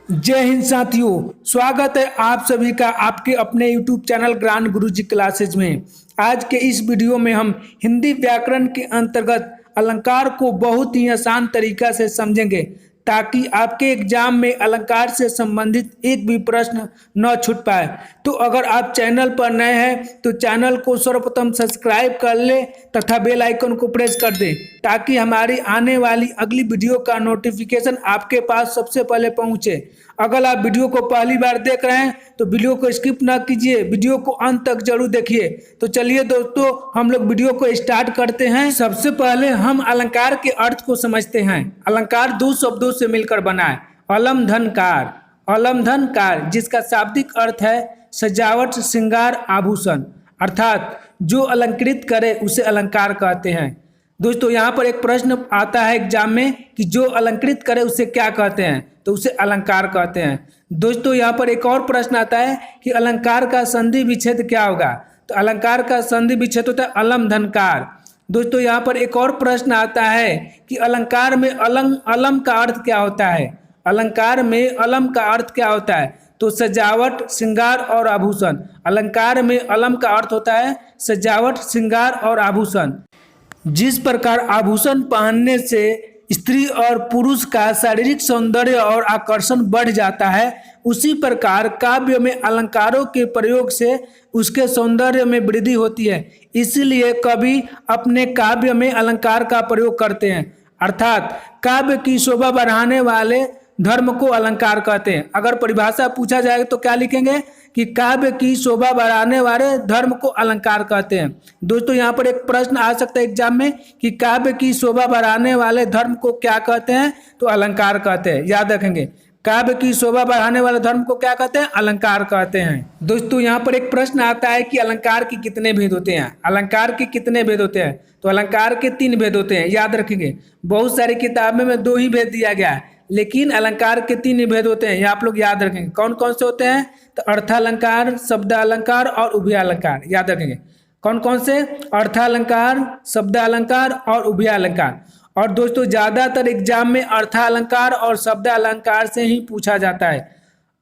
जय हिंद साथियों, स्वागत है आप सभी का आपके अपने YouTube चैनल ज्ञान गुरुजी क्लासेज में। आज के इस वीडियो में हम हिंदी व्याकरण के अंतर्गत अलंकार को बहुत ही आसान तरीका से समझेंगे ताकि आपके एग्जाम में अलंकार से संबंधित एक भी प्रश्न न छूट पाए। तो अगर आप चैनल पर नए हैं तो चैनल को सर्वप्रथम सब्सक्राइब कर ले तथा बेल आइकन को प्रेस कर दें ताकि हमारी आने वाली अगली वीडियो का नोटिफिकेशन आपके पास सबसे पहले पहुंचे। अगर आप वीडियो को पहली बार देख रहे हैं तो वीडियो को स्किप ना कीजिए, वीडियो को अंत तक जरूर देखिए। तो चलिए दोस्तों, हम लोग वीडियो को स्टार्ट करते हैं। सबसे पहले हम अलंकार के अर्थ को समझते हैं। अलंकार दो शब्दों से मिलकर बना है, अलम धन कार। अलम धन कार जिसका शाब्दिक अर्थ है सजावट, श्रृंगार, आभूषण, अर्थात जो अलंकृत करे उसे अलंकार कहते हैं। दोस्तों यहाँ पर एक प्रश्न आता है एग्जाम में कि जो अलंकृत करे उसे क्या कहते हैं, तो उसे अलंकार कहते हैं। दोस्तों यहाँ पर एक और प्रश्न आता है कि अलंकार का संधि विच्छेद क्या होगा, तो अलंकार का संधि विच्छेद होता है अलम धनकार। दोस्तों यहाँ पर एक और प्रश्न आता है कि अलंकार में अलम का अर्थ क्या होता है। अलंकार में अलम का अर्थ क्या होता है, तो सजावट, श्रृंगार और आभूषण। अलंकार में अलम का अर्थ होता है सजावट, श्रृंगार और आभूषण। जिस प्रकार आभूषण पहनने से स्त्री और पुरुष का शारीरिक सौंदर्य और आकर्षण बढ़ जाता है, उसी प्रकार काव्य में अलंकारों के प्रयोग से उसके सौंदर्य में वृद्धि होती है। इसलिए कवि अपने काव्य में अलंकार का प्रयोग करते हैं, अर्थात काव्य की शोभा बढ़ाने वाले धर्म को अलंकार कहते हैं। अगर परिभाषा पूछा जाए तो क्या लिखेंगे कि काव्य की शोभा बढ़ाने वाले धर्म को अलंकार कहते हैं। दोस्तों यहाँ पर एक प्रश्न आ सकता है एग्जाम में कि काव्य की शोभा बढ़ाने वाले धर्म को क्या कहते हैं, तो अलंकार कहते हैं। याद रखेंगे, काव्य की शोभा बढ़ाने वाले धर्म को क्या कहते हैं, अलंकार कहते हैं। दोस्तों यहाँ पर एक प्रश्न आता है कि अलंकार के कितने भेद होते हैं। अलंकार के कितने भेद होते हैं, तो अलंकार के 3 भेद होते हैं। याद रखेंगे, बहुत सारी किताबों में 2 ही भेद दिया गया है, लेकिन अलंकार के 3 भेद होते हैं। ये आप लोग याद रखेंगे। कौन कौन से होते हैं, तो अर्थालंकार, शब्दालंकार और उभयालंकार। याद रखेंगे कौन कौन से, अर्थालंकार, शब्दालंकार और उभयालंकार। और दोस्तों ज़्यादातर एग्जाम में अर्थालंकार और शब्दालंकार से ही पूछा जाता है।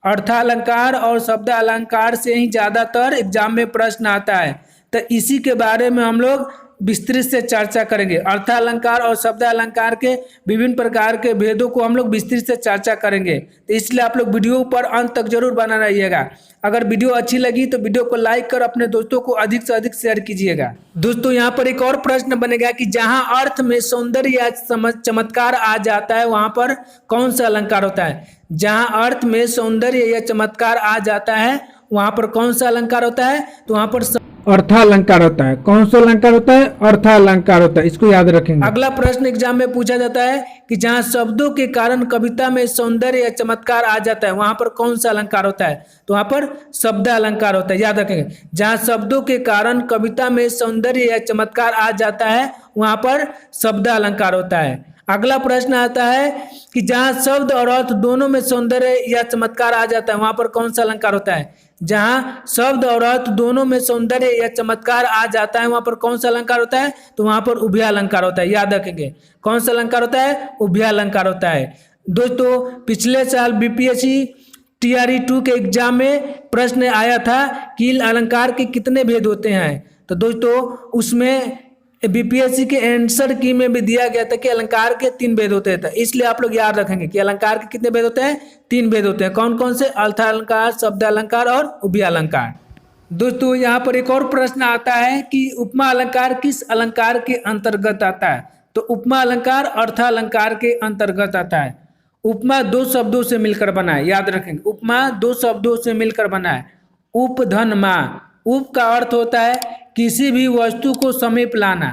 अर्थालंकार और शब्दालंकार से ही ज़्यादातर एग्जाम में प्रश्न आता है। तो इसी के बारे में हम लोग विस्तृत से चर्चा करेंगे। अर्थालंकार और शब्दालंकार के विभिन्न प्रकार के भेदों को हम लोग विस्तृत से चर्चा करेंगे। तो इसलिए आप लोग वीडियो पर अंत तक जरूर बना रहिएगा। अगर वीडियो अच्छी लगी तो वीडियो को लाइक कर अपने दोस्तों को अधिक से अधिक शेयर कीजिएगा। दोस्तों यहाँ पर एक और प्रश्न बनेगा कि जहाँ अर्थ में सौंदर्य या चमत्कार आ जाता है वहाँ पर कौन सा अलंकार होता है। जहाँ अर्थ में सौंदर्य या चमत्कार आ जाता है वहाँ पर कौन सा अलंकार होता है, तो वहाँ पर अर्थालंकार होता है। कौन सा अलंकार होता है, अर्थालंकार होता है। इसको याद रखेंगे। अगला प्रश्न एग्जाम में पूछा जाता है कि जहाँ शब्दों के कारण कविता में सौंदर्य या चमत्कार आ जाता है वहां पर कौन सा अलंकार होता है, तो वहां पर शब्दालंकार होता है। याद रखेंगे, जहाँ शब्दों के कारण कविता में सौंदर्य या चमत्कार आ जाता है वहां पर शब्दालंकार होता है। अगला प्रश्न आता है कि जहाँ शब्द और अर्थ दोनों में सौंदर्य या चमत्कार आ जाता है वहां पर कौन सा अलंकार होता है। जहाँ शब्द और अर्थ दोनों में सौंदर्य या चमत्कार आ जाता है वहां पर कौन सा अलंकार होता है, तो वहां पर उभयालंकार होता है। याद रखेंगे कौन सा अलंकार होता है, उभयालंकार होता है। दोस्तों पिछले साल बीपीएससी टीआरई 2 के एग्जाम में प्रश्न आया था कि अलंकार के कितने भेद होते हैं। तो दोस्तों उसमें बीपीएससी के आंसर की में भी दिया गया था कि अलंकार के 3 भेद होते हैं। इसलिए आप लोग याद रखेंगे कि अलंकार के कितने भेद होते हैं, 3 भेद होते हैं। कौन कौन से, अर्थालंकार, शब्दालंकार और उभयालंकार। दोस्तों यहाँ पर एक और प्रश्न आता है कि उपमा अलंकार किस अलंकार के अंतर्गत आता है, तो उपमा अलंकार अर्थालंकार के अंतर्गत आता है। उपमा 2 शब्दों से मिलकर बना है। याद रखेंगे, उपमा 2 शब्दों से मिलकर बना है। उप धन मा। उप का अर्थ होता है किसी भी वस्तु को समीप लाना।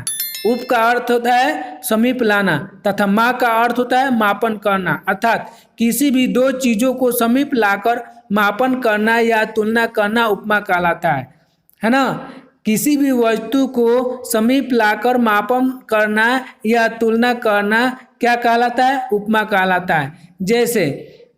उप का अर्थ होता है समीप लाना तथा मा का अर्थ होता है मापन करना, अर्थात किसी भी 2 चीजों को समीप लाकर मापन करना या तुलना करना उपमा कहलाता है ना। किसी भी वस्तु को समीप लाकर मापन करना या तुलना करना क्या कहलाता है, उपमा कहलाता है। जैसे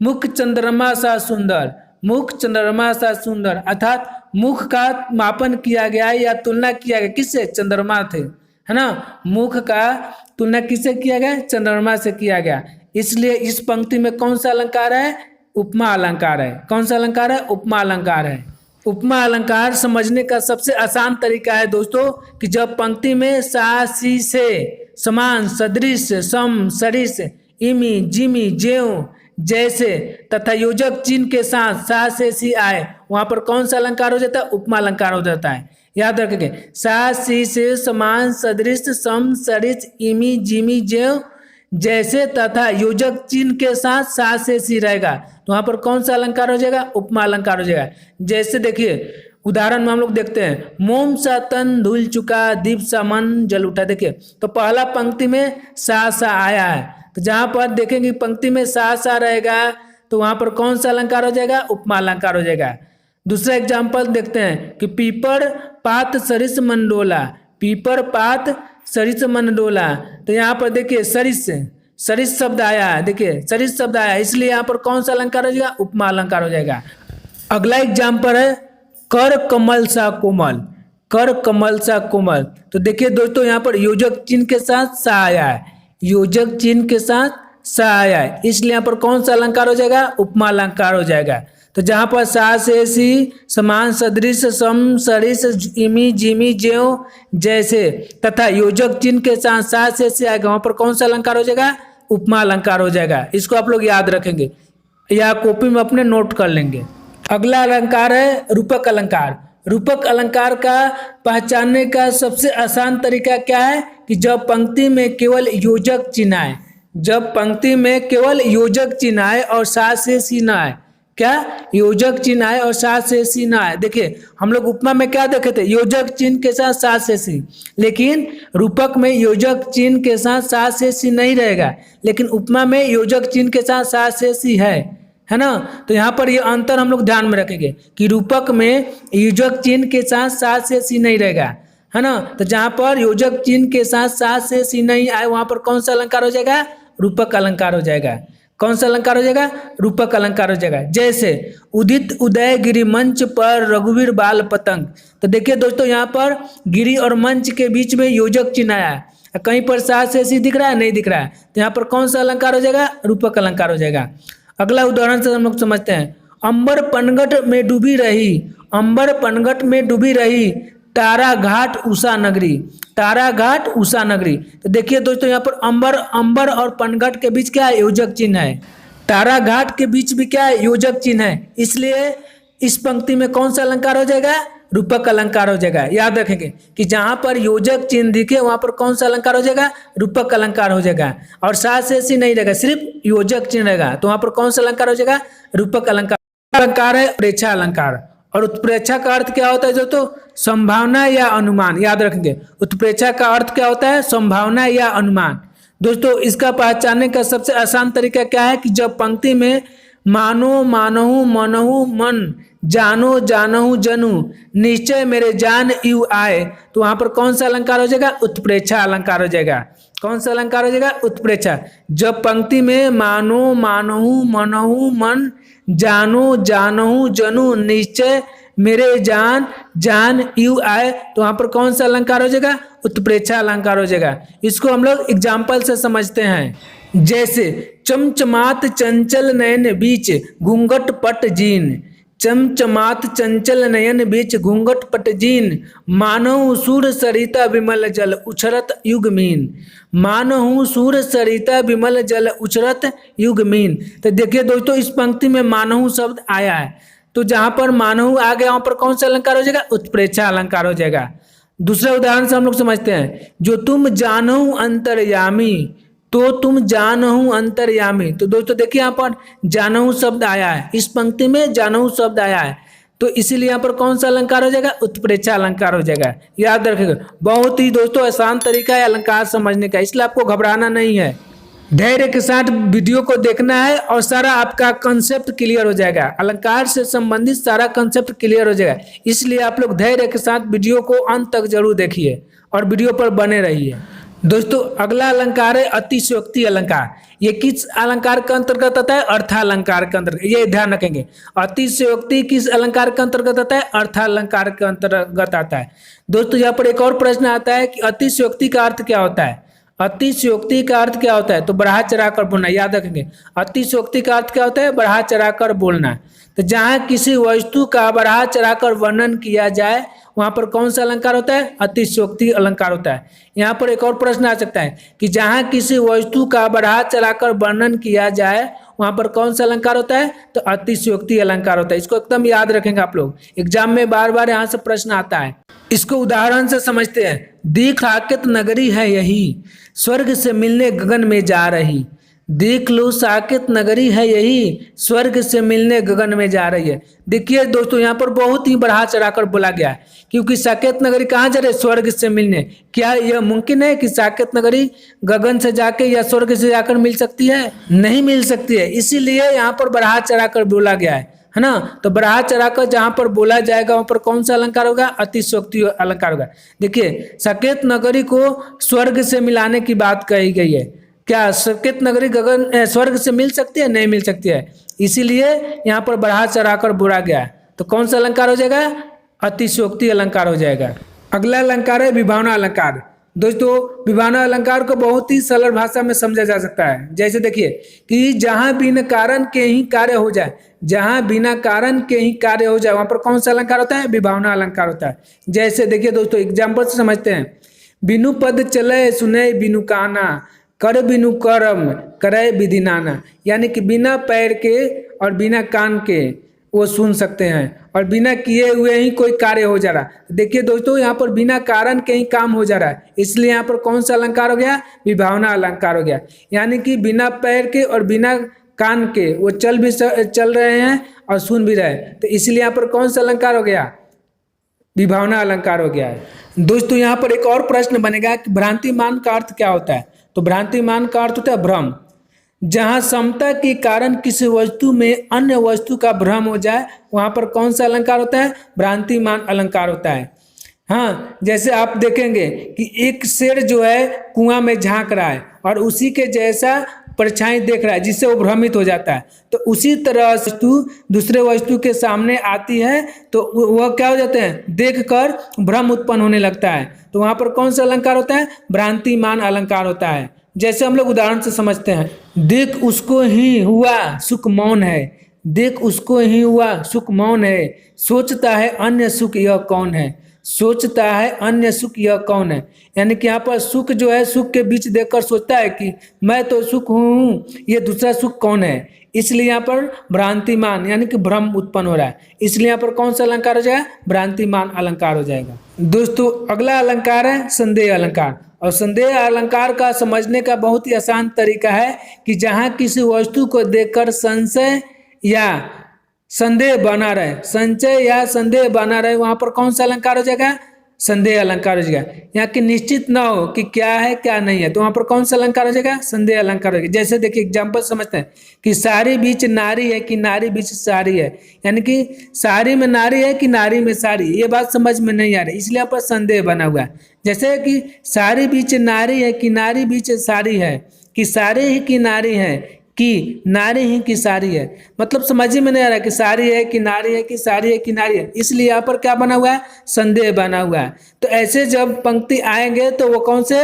मुख चंद्रमा सा सुंदर। मुख चंद्रमा सा सुंदर, अर्थात मुख का मापन किया गया या तुलना किया गया किससे, चंद्रमा थे, है ना। मुख का तुलना किससे किया गया, चंद्रमा से किया गया। इसलिए इस पंक्ति में कौन सा अलंकार है, उपमा अलंकार है। कौन सा अलंकार है? उपमा अलंकार है। उपमा अलंकार समझने का सबसे आसान तरीका है दोस्तों कि जब पंक्ति में सा सी से समान सदृश सम सरिस इमी जिमी ज्यों जैसे तथा योजक चिन्ह के साथ सा से सी आए, वहां पर कौन सा अलंकार हो जाता है? उपमा अलंकार हो जाता है। याद रखेंगे, सा सी से समान सदृश सम सरिस इमी जिमी ज्यों जैसे तथा योजक चिन्ह के साथ सा से सी रहेगा, तो वहां पर कौन सा अलंकार हो जाएगा? उपमा अलंकार हो जाएगा। जैसे देखिए उदाहरण में हम लोग देखते हैं, मोम सा तन धुल चुका दीप सा मन जल उठा। देखिए तो पहला पंक्ति में सा आया है, तो जहां पर देखेंगे पंक्ति में सा रहेगा तो वहां पर कौन सा अलंकार हो जाएगा? उपमा अलंकार हो जाएगा। दूसरा एग्जाम्पल देखते हैं कि पीपर पात सरिस मंडोला, पीपर पात सरिस मंडोला, तो यहाँ पर देखिए सरिस शब्द आया है। देखिए सरिस शब्द आया है, इसलिए यहाँ पर कौन सा अलंकार हो जाएगा? उपमा अलंकार हो जाएगा। अगला एग्जाम्पल है कर कमल सा कोमल, कर कमल सा कोमल, तो देखिए दोस्तों यहाँ पर योजक चिन्ह के साथ सा आया है, योजक चिन्ह के साथ सा आया है, इसलिए यहाँ पर कौन सा अलंकार हो जाएगा? उपमा अलंकार हो जाएगा। तो जहां पर सा से सी समान सदृश सम सरिस इमी जिमी ज्यों जैसे तथा योजक चिन्ह के साथ सा से सी आएगा, वहां पर कौन सा अलंकार हो जाएगा? उपमा अलंकार हो जाएगा। इसको आप लोग याद रखेंगे या कॉपी में अपने नोट कर लेंगे। अगला अलंकार है रूपक अलंकार। रूपक अलंकार का पहचानने का सबसे आसान तरीका क्या है कि जब पंक्ति में केवल योजक चिन्ह आए, जब पंक्ति में केवल योजक चिन्ह आए और सा से सी न आए, क्या योजक चिन्ह आए और सा से सी न आए। देखिए हम लोग उपमा में क्या देखे थे? योजक चिन्ह के साथ सा से सी, लेकिन रूपक में योजक चिन्ह के साथ सा से सी नहीं रहेगा, लेकिन उपमा में योजक चिन्ह के साथ सा से सी है ना। तो यहाँ पर ये अंतर हम लोग ध्यान में रखेंगे कि रूपक में योजक चिन्ह के साथ सा से सी नहीं रहेगा, है ना। तो जहाँ पर योजक चिन्ह के साथ सा से सी नहीं आए, वहां पर कौन सा अलंकार हो जाएगा? रूपक अलंकार हो जाएगा। कौन सा अलंकार हो जाएगा? रूपक अलंकार हो जाएगा। जैसे उदित उदय गिरि मंच पर रघुवीर बाल पतंग, तो देखिए दोस्तों यहाँ पर गिरि और मंच के बीच में योजक चिन्ह आया है, कहीं पर सा से सी दिख रहा है? नहीं दिख रहा है, तो यहाँ पर कौन सा अलंकार हो जाएगा? रूपक अलंकार हो जाएगा। अगला उदाहरण से हम लोग समझते हैं, अंबर पनघट में डूबी रही, अंबर पनघट में डूबी रही तारा घाट उषा नगरी, तारा घाट उषा नगरी। तो देखिए दोस्तों यहाँ पर अंबर और पनघट के बीच क्या है? योजक चिन्ह है। तारा घाट के बीच भी क्या है? योजक चिन्ह है, इसलिए इस पंक्ति में कौन सा अलंकार हो जाएगा? रूपक अलंकार हो जाएगा। याद रखेंगे कि जहां पर योजक चिन्ह दिखे वहां पर कौन सा अलंकार हो जाएगा? रूपक अलंकार हो जाएगा। और सा से सी नहीं रहेगा, सिर्फ योजक चिन्ह रहेगा, तो वहां पर कौन सा अलंकार हो जाएगा? रूपक अलंकार। अलंकार है उत्प्रेक्षा अलंकार, और उत्प्रेक्षा का अर्थ क्या होता है दोस्तों? संभावना या अनुमान। याद रखेंगे उत्प्रेक्षा का अर्थ क्या होता है? संभावना या अनुमान। दोस्तों इसका पहचानने का सबसे आसान तरीका क्या है कि जब पंक्ति में मानो मानहु मनहु मन जानो जानहु जनु निश्चय मेरे जान यू आए, तो वहां पर कौन सा अलंकार हो जाएगा? उत्प्रेक्षा अलंकार हो जाएगा। कौन सा अलंकार हो जाएगा? उत्प्रेक्षा। जब पंक्ति में मानो मानहु मनहु मन जानो जानहु जनु निश्चय मेरे जान जान यू आए, तो वहां पर कौन सा अलंकार हो जाएगा? उत्प्रेक्षा अलंकार हो जाएगा। इसको हम लोग एग्जाम्पल से समझते हैं। जैसे चमचमात चंचल नयन बीच घूंघट पट जीन, चमचमात चंचल नयन बीच घूंघट पट जीन मानहु सूर सरिता विमल जल उछरत युगमीन, मानहु सूर सरिता विमल जल उछरत युगमीन। तो देखिए दोस्तों इस पंक्ति में मानहु शब्द आया है, तो जहां पर मानहु आ गया वहां पर कौन सा अलंकार हो जाएगा? उत्प्रेक्षा अलंकार हो जाएगा। दूसरे उदाहरण से हम लोग समझते हैं, जो तुम जानहु अंतर्यामी, तो तुम जानहु अंतर्यामी। तो दोस्तों देखिए यहाँ पर जानहु शब्द आया है, इस पंक्ति में जानहु शब्द आया है, तो इसीलिए यहाँ पर कौन सा अलंकार हो जाएगा? उत्प्रेक्षा अलंकार हो जाएगा। याद रखिएगा, बहुत ही दोस्तों आसान तरीका है अलंकार समझने का, इसलिए आपको घबराना नहीं है। धैर्य के साथ वीडियो को देखना है और सारा आपका कंसेप्ट क्लियर हो जाएगा, अलंकार से संबंधित सारा कंसेप्ट क्लियर हो जाएगा। इसलिए आप लोग धैर्य के साथ वीडियो को अंत तक जरूर देखिए और वीडियो पर बने रहिए। दोस्तों अगला अलंकार है अतिशयोक्ति अलंकार। ये किस अलंकार के अंतर्गत आता है? अर्थालंकार के अंतर्गत। ये ध्यान रखेंगे, अतिशयोक्ति किस अलंकार के अंतर्गत आता है? अर्थालंकार के अंतर्गत आता है। दोस्तों यहाँ पर एक और प्रश्न आता है कि अतिशयोक्ति का अर्थ क्या होता है? अतिशयोक्ति का अर्थ क्या होता है? तो बढ़ा चढ़ा कर बोलना, याद रखेंगे। अतिशयोक्ति का अर्थ क्या होता है? बढ़ा चढ़ा कर बोलना। तो जहां किसी वस्तु का बढ़ा चढ़ा कर वर्णन किया जाए वहां पर कौन सा अलंकार होता है? अतिशयोक्ति अलंकार होता है। यहाँ पर एक और प्रश्न आ सकता है कि जहां किसी वस्तु का बढ़ा चढ़ा कर वर्णन किया जाए वहां पर कौन सा अलंकार होता है? तो अतिशयोक्ति अलंकार होता है। इसको एकदम याद रखेंगे आप लोग, एग्जाम में बार बार यहाँ से प्रश्न आता है। इसको उदाहरण से समझते हैं। देख साकेत नगरी है यही, स्वर्ग से मिलने गगन में जा रही। देख लो साकेत नगरी है यही, स्वर्ग से मिलने गगन में जा रही है। देखिए दोस्तों, यहाँ पर बहुत ही बढ़ा चढ़ाकर बोला गया है, क्योंकि साकेत नगरी कहाँ जा रही है? स्वर्ग से मिलने। क्या यह मुमकिन है कि साकेत नगरी गगन से जाके या स्वर्ग से जाकर मिल सकती है? नहीं मिल सकती है। इसीलिए यहाँ पर बढ़ा चढ़ाकर बोला गया है ना। तो बढ़ा चढ़ाकर जहां पर बोला जाएगा वहां पर कौन सा अलंकार होगा? अतिशयोक्ति अलंकार होगा। देखिए, साकेत नगरी को स्वर्ग से मिलाने की बात कही गई है। क्या साकेत नगरी गगन स्वर्ग से मिल सकती है? नहीं मिल सकती है। इसीलिए यहाँ पर बढ़ा चढ़ाकर बोला गया है। तो कौन सा अलंकार हो जाएगा? अतिशयोक्ति अलंकार हो जाएगा। अगला अलंकार है विभावना अलंकार। दोस्तों, विभावना अलंकार को बहुत ही सरल भाषा में समझा जा सकता है। जैसे देखिए कि जहां बिना कारण के ही कार्य हो जाए, जहां बिना कारण के ही कार्य हो जाए वहां पर कौन सा अलंकार होता है? विभावना अलंकार होता है। जैसे देखिए दोस्तों, एग्जाम्पल से समझते हैं। बिनु पद चले सुने बिनु काना, कर बिनु करम करे विधि नाना। यानी कि बिना पैर के और बिना कान के वो सुन सकते हैं और बिना किए हुए ही कोई कार्य हो जा रहा है। देखिए दोस्तों, यहाँ पर बिना कारण के ही काम हो जा रहा है, इसलिए यहाँ पर कौन सा अलंकार हो गया? विभावना अलंकार हो गया। यानी कि बिना पैर के और बिना कान के वो चल रहे हैं और सुन भी रहे हैं, तो इसलिए यहाँ पर कौन सा अलंकार हो गया? विभावना अलंकार हो गया है। दोस्तों, यहाँ पर एक और प्रश्न बनेगा कि भ्रांतिमान का अर्थ क्या होता है? तो भ्रांतिमान का अर्थ होता है भ्रम। जहां समता के कारण किसी वस्तु में अन्य वस्तु का भ्रम हो जाए वहां पर कौन सा अलंकार होता है? भ्रांतिमान अलंकार होता है। हाँ, जैसे आप देखेंगे कि एक शेर जो है कुआं में झांक रहा है और उसी के जैसा परछाई देख रहा है, जिससे वो भ्रमित हो जाता है। तो उसी तरह वस्तु दूसरे वस्तु के सामने आती है तो वह क्या हो जाते हैं? देखकर भ्रम उत्पन्न होने लगता है। तो वहां पर कौन सा अलंकार होता है? भ्रांतिमान अलंकार होता है। जैसे हम लोग उदाहरण से समझते हैं। देख उसको ही हुआ सुख मौन है, देख उसको ही हुआ सुख मौन है, सोचता है अन्य सुख यह कौन है, सोचता है अन्य सुख यह कौन है। यानी कि यहाँ पर सुख जो है, सुख के बीच देखकर सोचता है कि मैं तो सुख हूँ, ये दूसरा सुख कौन है। इसलिए यहाँ पर भ्रांतिमान यानी कि भ्रम उत्पन्न हो रहा है, इसलिए यहाँ पर कौन सा अलंकार हो जाएगा? भ्रांतिमान अलंकार हो जाएगा। दोस्तों, अगला अलंकार है संदेह अलंकार। और संदेह अलंकार का समझने का बहुत ही आसान तरीका है कि जहाँ किसी वस्तु को देखकर संशय या संदेह बना रहे, संचय या संदेह बना रहे, वहां पर कौन सा अलंकार हो जाएगा? संदेह अलंकार हो जाएगा। यहाँ की निश्चित ना हो कि क्या है क्या नहीं है, तो वहां पर कौन सा अलंकार हो जाएगा? संदेह अलंकार हो जाएगा। जैसे देखिए एग्जाम्पल समझते हैं कि सारी बीच नारी है कि नारी बीच सारी है। यानी कि सारी में नारी है कि नारी में सारी, ये बात समझ में नहीं आ रही, इसलिए यहाँ पर संदेह बना हुआ है। जैसे कि सारी बीच नारी है कि नारी बीच सारी है, कि सारी ही की नारी है कि नारी ही की सारी है। मतलब समझ में नहीं आ रहा कि सारी है कि नारी है कि सारी है कि नारी है, इसलिए यहाँ पर क्या बना हुआ है? संदेह बना हुआ है। तो ऐसे जब पंक्ति आएंगे तो वो कौन से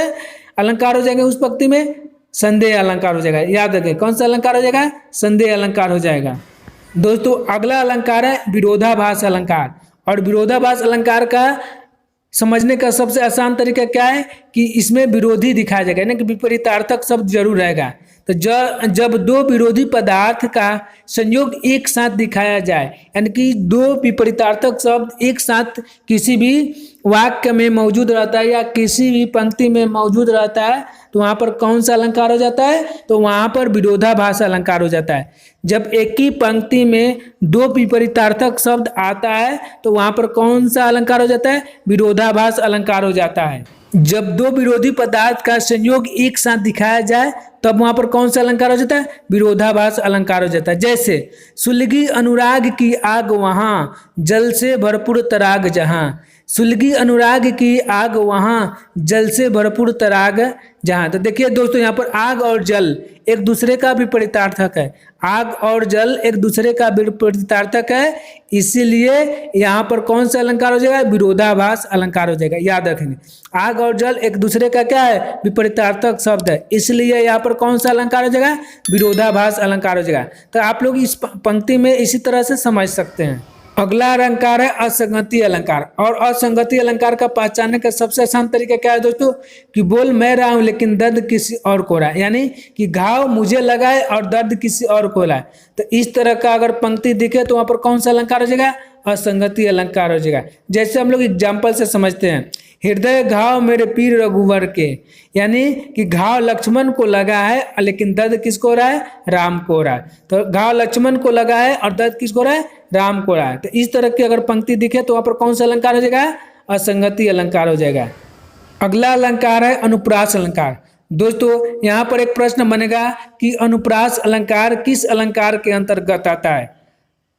अलंकार हो जाएंगे? उस पंक्ति में संदेह अलंकार हो जाएगा। याद रखें, कौन सा अलंकार हो जाएगा? संदेह अलंकार हो जाएगा। दोस्तों, अगला अलंकार है विरोधाभास अलंकार। और विरोधाभास अलंकार का समझने का सबसे आसान तरीका क्या है कि इसमें विरोधी दिखाया जाएगा, यानी कि विपरीतार्थक शब्द जरूर रहेगा। तो जब दो विरोधी पदार्थ का संयोग एक साथ दिखाया जाए, यानी कि दो विपरीतार्थक शब्द एक साथ किसी भी वाक्य में मौजूद रहता है या किसी भी पंक्ति में मौजूद रहता है, तो वहाँ पर कौन सा अलंकार हो जाता है? तो वहाँ पर विरोधाभास अलंकार हो जाता है। जब एक ही पंक्ति में दो विपरीतार्थक शब्द आता है तो वहाँ पर कौन सा अलंकार हो जाता है? विरोधाभास अलंकार हो जाता है। जब दो विरोधी पदार्थ का संयोग एक साथ दिखाया जाए तब वहां पर कौन सा अलंकार हो जाता है? विरोधाभास अलंकार हो जाता है। जैसे सुलगी अनुराग की आग वहां, जल से भरपूर तराग जहां। सुलगी अनुराग की आग वहां, जल से भरपूर तराग जहां। तो देखिए दोस्तों, यहाँ पर आग और जल एक दूसरे का विपरीतार्थक है। आग और जल एक दूसरे का विपरीतार्थक है, इसीलिए यहाँ पर कौन सा अलंकार हो जाएगा? विरोधाभास अलंकार हो जाएगा। याद रखेंगे, आग और जल एक दूसरे का क्या है? विपरीतार्थक शब्द है, इसलिए यहाँ पर कौन सा अलंकार हो जाएगा? विरोधाभास अलंकार हो जाएगा। तो आप लोग इस पंक्ति में इसी तरह से समझ सकते हैं। अगला अलंकार है असंगति अलंकार। और असंगति अलंकार का पहचानने का सबसे आसान तरीका क्या है दोस्तों? कि बोल मैं रहा हूं लेकिन दर्द किसी और को रहा है, यानी कि घाव मुझे लगा है और दर्द किसी और को लगा है। तो इस तरह का अगर पंक्ति दिखे तो वहां पर कौन सा अलंकार हो जाएगा? असंगति अलंकार हो जाएगा। जैसे हम लोग एग्जाम्पल से समझते हैं, हृदय घाव मेरे पीर रघुवर के, यानी कि घाव लक्ष्मण को लगा है लेकिन दर्द किसको हो रहा है? राम को हो रहा है। तो घाव लक्ष्मण को लगा है और दर्द किसको हो रहा है? राम को हो रहा है। तो इस तरह की अगर पंक्ति दिखे तो वहां पर कौन सा अलंकार हो जाएगा? असंगति अलंकार हो जाएगा। अगला अलंकार है अनुप्रास अलंकार। दोस्तों यहाँ पर एक प्रश्न बनेगा कि अनुप्रास अलंकार किस अलंकार के अंतर्गत आता है?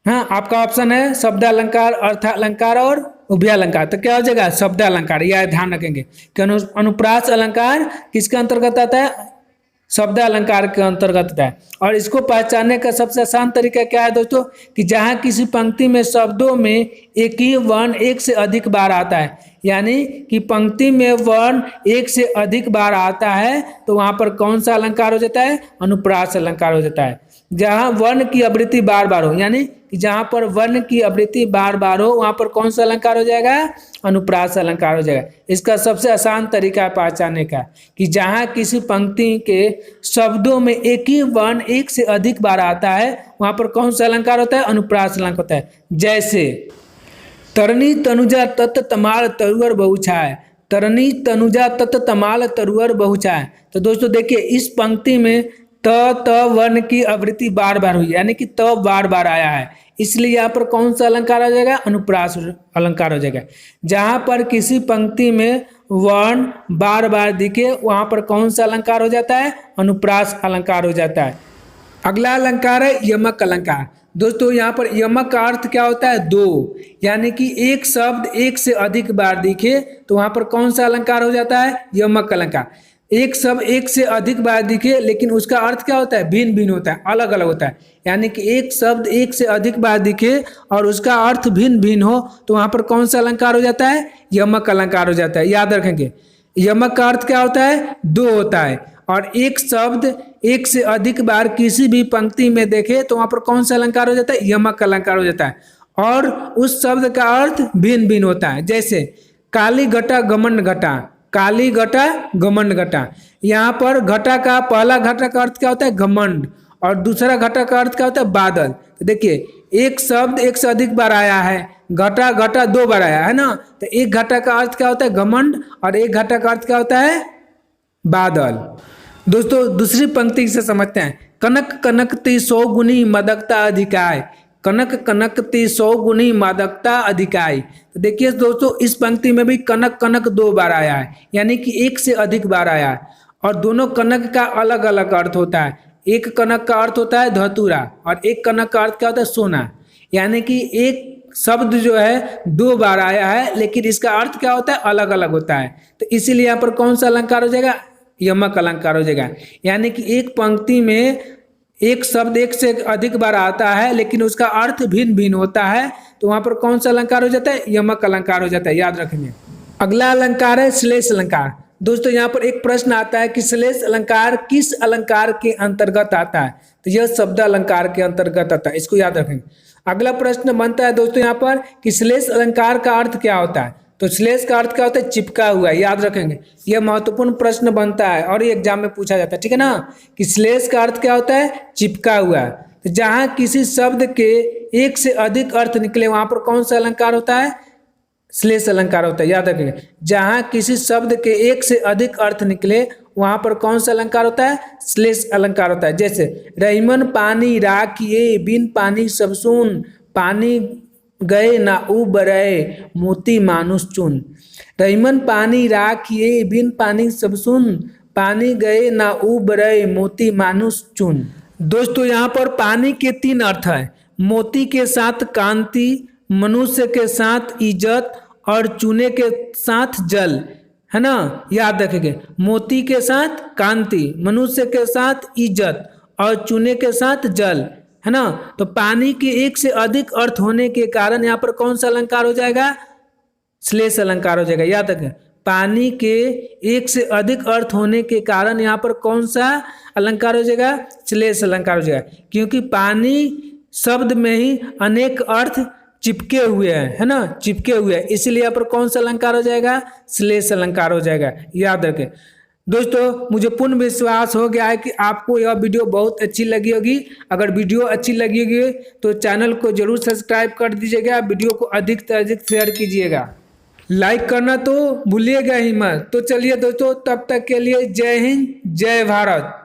हाँ, आपका ऑप्शन है शब्दालंकार, अर्थालंकार और उभयालंकार। तो क्या हो जाएगा? शब्दालंकार। यह ध्यान रखेंगे कि अनुप्रास अलंकार किसके अंतर्गत आता है? शब्दालंकार के अंतर्गत आता है। और इसको पहचानने का सबसे आसान तरीका क्या है दोस्तों? कि जहां किसी पंक्ति में शब्दों में एक ही वर्ण एक से अधिक बार आता है, यानी कि पंक्ति में वर्ण एक से अधिक बार आता है, तो वहां पर कौन सा अलंकार हो जाता है? अनुप्रास अलंकार हो जाता है। जहां वर्ण की आवृत्ति बार बार हो, यानी कि जहां पर वर्ण की आवृत्ति बार बार हो, वहां पर कौन सा अलंकार हो जाएगा? अनुप्रास अलंकार हो जाएगा। इसका सबसे आसान तरीका है पहचानने का कि जहां किसी पंक्ति के शब्दों में एक ही वर्ण एक से अधिक बार आता है, वहां पर कौन सा अलंकार होता है? अनुप्रास अलंकार होता है। जैसे तरनी तनुजा तत् तमाल तरुअर बहुछाय, तरनी तनुजा तत् तमाल तरुअर बहुछाय। तो दोस्तों देखिए, इस पंक्ति में त वर्ण की आवृत्ति बार बार हुई, यानी कि त बार बार आया है, इसलिए यहाँ पर कौन सा अलंकार हो जाएगा? अनुप्रास अलंकार हो जाएगा। जहां पर किसी पंक्ति में वर्ण बार बार दिखे, वहां पर कौन सा अलंकार हो जाता है? अनुप्रास अलंकार हो जाता है। अगला अलंकार है यमक अलंकार। दोस्तों यहाँ पर यमक का अर्थ क्या होता है? दो, यानी कि एक शब्द एक से अधिक बार दिखे तो वहां पर कौन सा अलंकार हो जाता है? यमक अलंकार। एक शब्द एक से अधिक बार दिखे लेकिन उसका अर्थ क्या होता है? भिन्न भिन्न होता है, अलग अलग होता है। यानी कि एक शब्द एक से अधिक बार दिखे और उसका अर्थ भिन्न भिन्न हो तो वहां पर कौन सा अलंकार हो जाता है? यमक अलंकार हो जाता है। याद रखेंगे, यमक का अर्थ क्या होता है? दो होता है। और एक शब्द एक से अधिक बार किसी भी पंक्ति में देखे तो वहां पर कौन सा अलंकार हो जाता है? यमक अलंकार हो जाता है। और उस शब्द का अर्थ भिन्न भिन्न होता है। जैसे काली घटा घमंड घटा, काली घटा घमंड घटा। यहाँ पर घटा का पहला घटा का अर्थ क्या होता है? घमंड, और दूसरा घटा का अर्थ क्या होता है? बादल। तो देखिए, एक शब्द एक से अधिक बार आया है, घटा घटा दो बार आया है ना, तो एक घटा का अर्थ क्या होता है? घमंड, और एक घटा का अर्थ क्या होता है? बादल। दोस्तों दूसरी पंक्ति से समझते हैं, कनक कनकती 100 गुनी मदकता अधिकाय, कनक कनकती 100 गुनी मादकता अधिकाई। तो देखिए दोस्तों, इस पंक्ति में भी कनक कनक दो बार आया है, यानी कि एक से अधिक बार आया है, और दोनों कनक का अलग अलग अर्थ होता है। एक कनक का अर्थ होता है धतूरा और एक कनक का अर्थ क्या होता है? सोना। यानी कि एक शब्द जो है दो बार आया है लेकिन इसका अर्थ क्या होता है? अलग अलग होता है। तो इसीलिए यहाँ पर कौन सा अलंकार हो जाएगा? यमक अलंकार हो जाएगा। यानी कि एक पंक्ति में एक शब्द एक से अधिक बार आता है लेकिन उसका अर्थ भिन्न भिन्न होता है, तो वहां पर कौन सा अलंकार हो जाता है? यमक अलंकार हो जाता है। याद रखेंगे। अगला अलंकार है श्लेष अलंकार। दोस्तों यहाँ पर एक प्रश्न आता है कि श्लेष अलंकार किस अलंकार के अंतर्गत आता है? तो यह शब्द अलंकार के अंतर्गत आता है, इसको याद रखेंगे। अगला प्रश्न बनता है दोस्तों यहाँ पर कि श्लेष अलंकार का अर्थ क्या होता है? तो श्लेष का अर्थ क्या होता है? चिपका हुआ। याद रखेंगे, यह महत्वपूर्ण प्रश्न बनता है और ये एग्जाम में पूछा जाता है, ठीक है ना, कि श्लेष का अर्थ क्या होता है? चिपका हुआ। तो जहां किसी शब्द के एक से अधिक अर्थ निकले वहां पर कौन सा अलंकार होता है? श्लेष अलंकार होता है। याद रखेंगे, जहां किसी शब्द के एक से अधिक अर्थ निकले वहां पर कौन सा अलंकार होता है? श्लेष अलंकार होता है। जैसे रहीमन पानी राखिए बिन पानी सब सुन, पानी गए ना उबरे मोती मानुष चुन। रहीमन पानी राखिए बिन पानी सब सुन, पानी गए ना उबरे मोती मानुष चुन। दोस्तों यहाँ पर पानी के 3 अर्थ है। मोती के साथ कांति, मनुष्य के साथ इज्जत और चूने के साथ जल, है ना। याद रखेंगे, मोती के साथ कांति, मनुष्य के साथ इज्जत और चूने के साथ जल, है ना। तो पानी के एक से अधिक अर्थ होने के कारण यहाँ पर कौन सा अलंकार हो जाएगा? श्लेष अलंकार हो जाएगा। याद रखें, पानी के एक से अधिक अर्थ होने के कारण यहाँ पर कौन सा अलंकार हो जाएगा? श्लेष अलंकार हो जाएगा, क्योंकि पानी शब्द में ही अनेक अर्थ चिपके हुए हैं, है ना, चिपके हुए हैं, इसलिए यहाँ पर कौन सा अलंकार हो जाएगा? श्लेष अलंकार हो जाएगा। याद रखें दोस्तों, मुझे पूर्ण विश्वास हो गया है कि आपको यह वीडियो बहुत अच्छी लगी होगी। अगर वीडियो अच्छी लगी होगी तो चैनल को जरूर सब्सक्राइब कर दीजिएगा, वीडियो को अधिक से अधिक शेयर कीजिएगा, लाइक करना तो भूलिएगा ही मत। तो चलिए दोस्तों, तब तक के लिए जय हिंद, जय भारत।